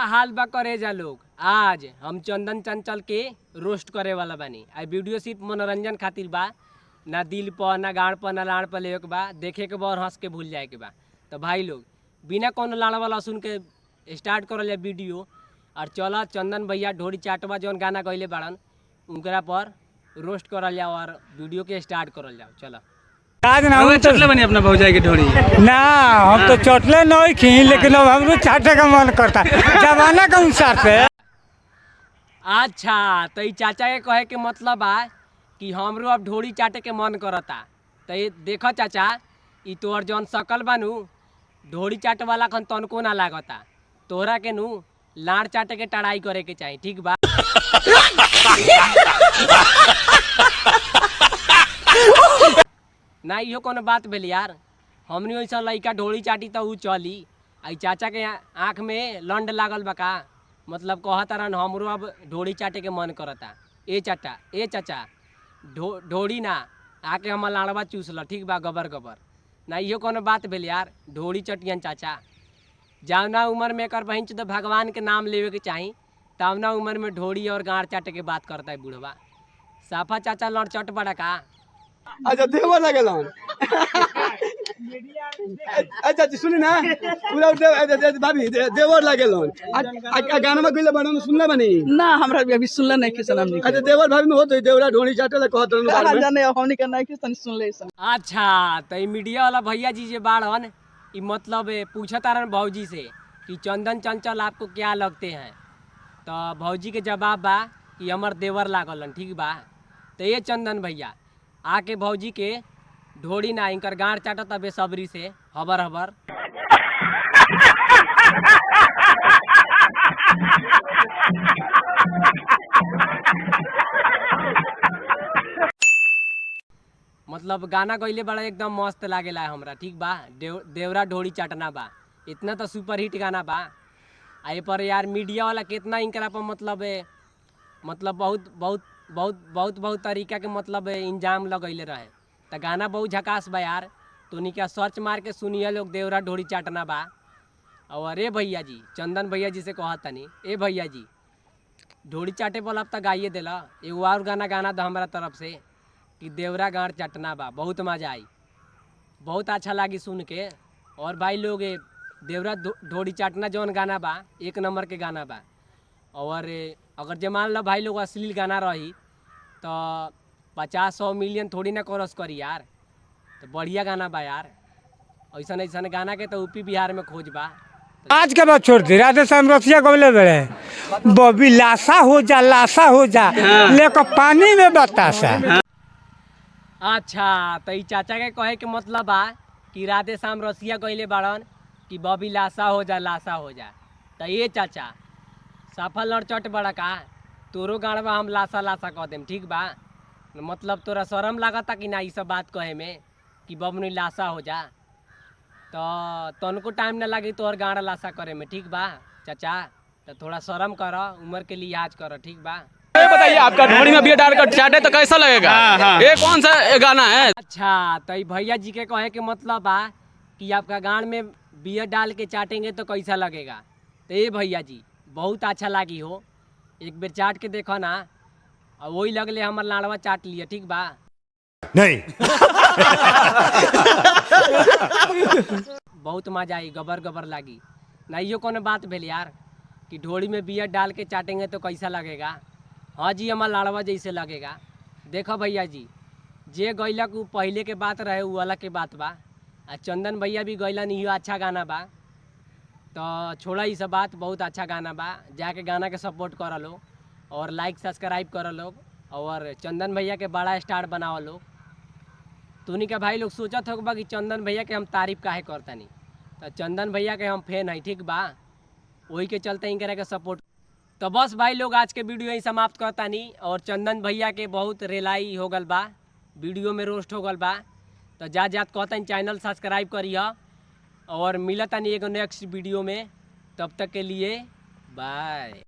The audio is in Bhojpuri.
हाल बा करेजा लोग। आज हम चंदन चंचल के रोस्ट करे वाला बानी। आई वीडियो सिर्फ मनोरंजन खातिर बा, ना दिल पर ना गाड़ पर ना लाड़ पर लेवे के बा, देखे के बा और हंस के भूल जाए के बा। तो भाई लोग बिना कोनो लाड़ वाला सुन के स्टार्ट करल जाए वीडियो। और चला चंदन भैया ढोरी चाटवा जौन गाना गइले बाड़न उनकरा पर रोस्ट करल जाओ और वीडियो के स्टार्ट करल जाओ। चला आज ना हम चटले बनी अपना भौजाई के ढोरी ना हम तो चटले नहीं खी, लेकिन अब हमरो चाटे का मन करता जमाना के अनुसार से। अच्छा तो ई चाचा के कहे के मतलब बा कि हमरो अब ढोरी चाटे के मन करता। तो ये देखो चाचा, ई तोहर जौन शकल बानू ढोरी चाटे वाला खन तनको ना लागता। तोहरा के नू लाड़ चाटे के टड़ाई करे के चाही, ठीक बा? ना इहो कोनो बात भेल यार। हमनी वैसा लइका ढोरी चाटी तो ऊ चली। आई चाचा के आँख में लंड लागल बा का? मतलब कहतारन हमरो अब ढोरी चाटे के मन करता। ए चाचा ढोरी ना आके हम लाड़वा चूसल, ठीक बा? गबर गबर ना इहो कोनो बात भेल यार। ढोरी चटियन चाचा, जावना उम्र में कर बहिन तो भगवान के नाम लेवे के चाही, तवना उम्र में ढोरी और गाँड़ चाटे के बात करता है बूढ़वा। साफा चाचा लड़ चट बड़ा का? अच्छा देवर लगल अच्छा सुनी ना पूरा भाभी देवर लगल गाना में गइले बाड़न सुनले बानी ना हमरा अभी सुनले नहीं किसन हमनी अच्छा देवर भाभी में होत देवरा ढोणी चाटे ला कहत रहन जाने हमनी के नहीं किसन सुनले सन। अच्छा तो ई मीडिया वाला भैया जी जे बाड़न ई मतलब पूछतारन भौजी से कि चंदन चंचल आपको क्या लगते हैं? तो भौजी के जवाब बा कि हमर देवर लागलन, ठीक बा? तो ये चंदन भैया आके भौजी के ढोड़ी ना इनकर गाँड चाटता बेसब्री से हबर हबर। मतलब गाना गइले बड़ा एकदम मस्त लागेला हमरा, ठीक बा? देवरा ढोड़ी चाटना बा, इतना तो सुपर हिट गाना बा। आई पर यार मीडिया वाला कितना इनकरा पर मतलब बहुत तरीका के मतलब इंजाम लगैले रहे। तो गाना बहुत झकास बा यार। तो उन्हीं का सर्च मार के सुनिए लोग, देवरा ढोरी चाटना बा। और अरे भैया जी चंदन भैया जी से कहतनी, ए भैया जी ढोरी चाटे पर अब तक गाइए दिला एगो और गाना दो हमारा तरफ से कि देवरा गाँड चाटना बा। बहुत मजा आई, बहुत अच्छा लगी सुन के। और भाई लोग देवरा ढोरी चाटना जौन गाना बा एक नंबर के गाना बा। और अगर जे मान लो भाई लोग अश्लील गाना रही तो 50-100 मिलियन थोड़ी ना क्रॉस करी यार। तो बढ़िया गाना बा यार। ऐसा गाना के तो यूपी बिहार में खोज बा। आज के बाद छोड़ दी राधे श्याम रसिया गवले बड़े बॉबी लाशा हो जा लेकर पानी में बतासा। अच्छा तो ई चाचा के कहे के मतलब बा कि राधे श्याम रसिया गइले बाड़न कि बॉबी लाशा हो जा। तो ये चाचा सफल और चट बड़ा का? तोरो गाड़वा हम लाशा कह देम, ठीक बा? मतलब तोरा शर्म लागता कि ना ई सब बात कहे में कि बबनी लाशा हो जा? तो तनको टाइम ना लगी तोहर गाड़ा लाशा करे में, ठीक बा चाचा? तो थोड़ा शर्म कर, उम्र के लिहाज कर, ठीक बा? बताइए आपका ढोरी में बियर डालकर चाटे तो कैसा लगेगा? ये कौन सा गाना है? अच्छा तो ई भैया जी के कहे के मतलब बा कि आपका गाड़ में बियर डाल के चाटेंगे तो कैसा लगेगा? तो ये भैया जी बहुत अच्छा लगी हो, एक बेर चाट के देखो ना। और वही लगले हमर लाड़वा चाट लिया, ठीक बा? नहीं बहुत मजा आई, गबर गबर लगी ना। इहो कोनो बात भेल यार कि ढोड़ी में बियर डाल के चाटेंगे तो कैसा लगेगा? हाँ जी हमार लाड़वा जैसे लगेगा। देखो भैया जी जे गैलक उ पहले के बात रहे, उ अलग के बात बा। आ चंदन भैया भी गैलन, इहो अच्छा गाना बा। तो छोड़ा ई सब बात, बहुत अच्छा गाना बा। जाके गाना के सपोर्ट कर लो और लाइक सब्सक्राइब कर लो और चंदन भैया के बड़ा स्टार बनाओ लो। तूनी का भाई लोग सोचत होगा कि चंदन भैया के हम तारीफ काहे करतनी। तो चंदन भैया के हम फैन है, ठीक बा? वही के चलते इनकरा के सपोर्ट। तो बस भाई लोग आज के वीडियो ही समाप्त करतानी। और चंदन भैया के बहुत रेलाई हो गल बा, वीडियो में रोस्ट हो गल बा। तो जात कहतनी चैनल सब्सक्राइब करिए और मिलतानी एगो नेक्स्ट वीडियो में। तब तक के लिए बाय।